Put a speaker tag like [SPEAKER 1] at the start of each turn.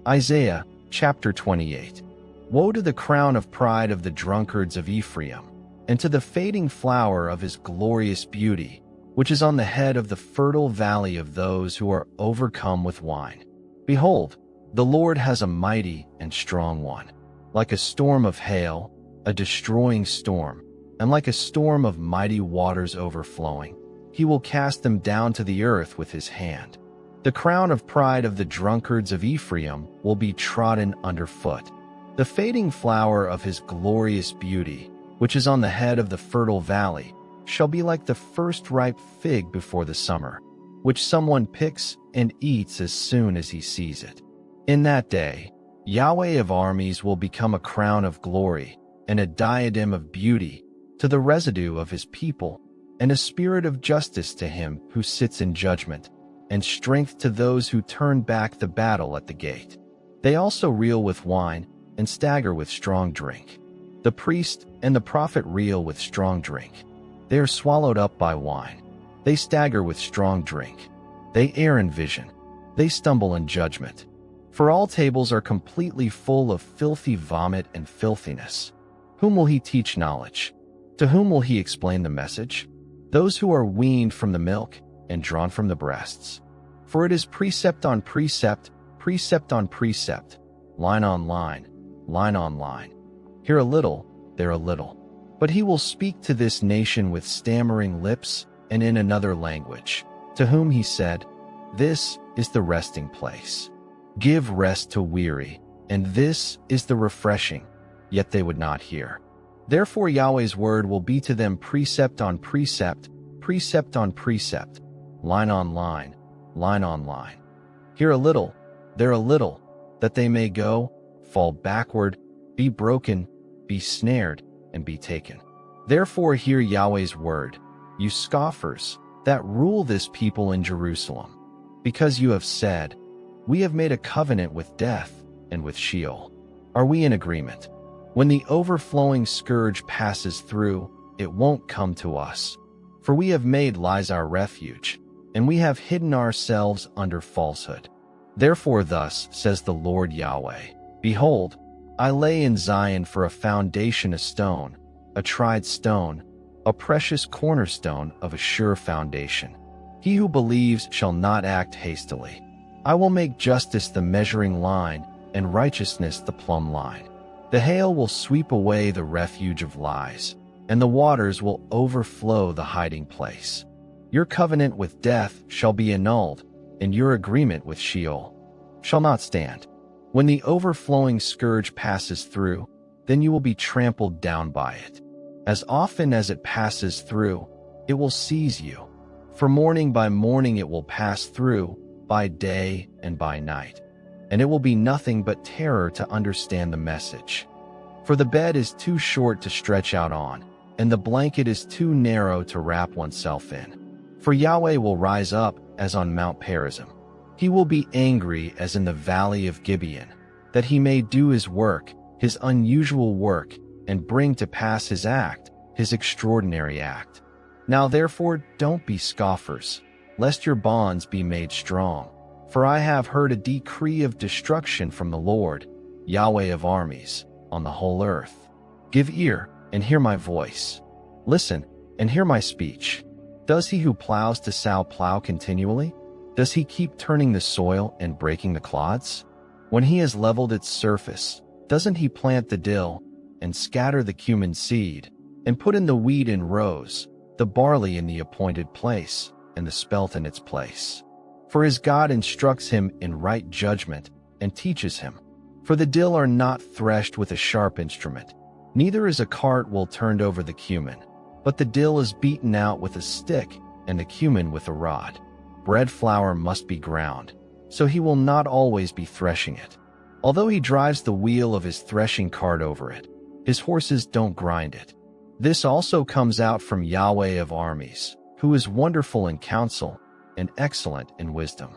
[SPEAKER 1] Isaiah chapter 28. Woe to the crown of pride of the drunkards of Ephraim, and to the fading flower of his glorious beauty, which is on the head of the fertile valley of those who are overcome with wine. Behold, the Lord has a mighty and strong one, like a storm of hail, a destroying storm, and like a storm of mighty waters overflowing. He will cast them down to the earth with his hand. The crown of pride of the drunkards of Ephraim will be trodden underfoot. The fading flower of his glorious beauty, which is on the head of the fertile valley, shall be like the first ripe fig before the summer, which someone picks and eats as soon as he sees it. In that day, Yahweh of armies will become a crown of glory and a diadem of beauty to the residue of his people, and a spirit of justice to him who sits in judgment, and strength to those who turn back the battle at the gate. They also reel with wine and stagger with strong drink. The priest and the prophet reel with strong drink. They are swallowed up by wine. They stagger with strong drink. They err in vision. They stumble in judgment. For all tables are completely full of filthy vomit and filthiness. Whom will he teach knowledge? To whom will he explain the message? Those who are weaned from the milk and drawn from the breasts. For it is precept on precept, precept on precept, line on line, line on line. Here a little, there a little. But he will speak to this nation with stammering lips and in another language, to whom he said, This is the resting place. Give rest to weary, and this is the refreshing. Yet they would not hear. Therefore Yahweh's word will be to them precept on precept, precept on precept, line on line, line on line. Here a little, there a little, that they may go, fall backward, be broken, be snared, and be taken. Therefore hear Yahweh's word, you scoffers, that rule this people in Jerusalem. Because you have said, We have made a covenant with death and with Sheol. Are we in agreement? When the overflowing scourge passes through, it won't come to us. For we have made lies our refuge, and we have hidden ourselves under falsehood. Therefore thus says the Lord Yahweh, Behold, I lay in Zion for a foundation a stone, a tried stone, a precious cornerstone of a sure foundation. He who believes shall not act hastily. I will make justice the measuring line, and righteousness the plumb line. The hail will sweep away the refuge of lies, and the waters will overflow the hiding place. Your covenant with death shall be annulled, and your agreement with Sheol shall not stand. When the overflowing scourge passes through, then you will be trampled down by it. As often as it passes through, it will seize you. For morning by morning it will pass through, by day and by night. And it will be nothing but terror to understand the message. For the bed is too short to stretch out on, and the blanket is too narrow to wrap oneself in. For Yahweh will rise up as on Mount Perazim. He will be angry as in the valley of Gibeon, that he may do his work, his unusual work, and bring to pass his act, his extraordinary act. Now therefore don't be scoffers, lest your bonds be made strong. For I have heard a decree of destruction from the Lord, Yahweh of armies, on the whole earth. Give ear and hear my voice. Listen and hear my speech. Does he who plows to sow plow continually? Does he keep turning the soil and breaking the clods? When he has leveled its surface, doesn't he plant the dill and scatter the cumin seed, and put in the wheat in rows, the barley in the appointed place, and the spelt in its place? For his God instructs him in right judgment and teaches him. For the dill are not threshed with a sharp instrument, neither is a cart well turned over the cumin, but the dill is beaten out with a stick, and the cumin with a rod. Bread flour must be ground, so he will not always be threshing it. Although he drives the wheel of his threshing cart over it, his horses don't grind it. This also comes out from Yahweh of armies, who is wonderful in counsel and excellent in wisdom.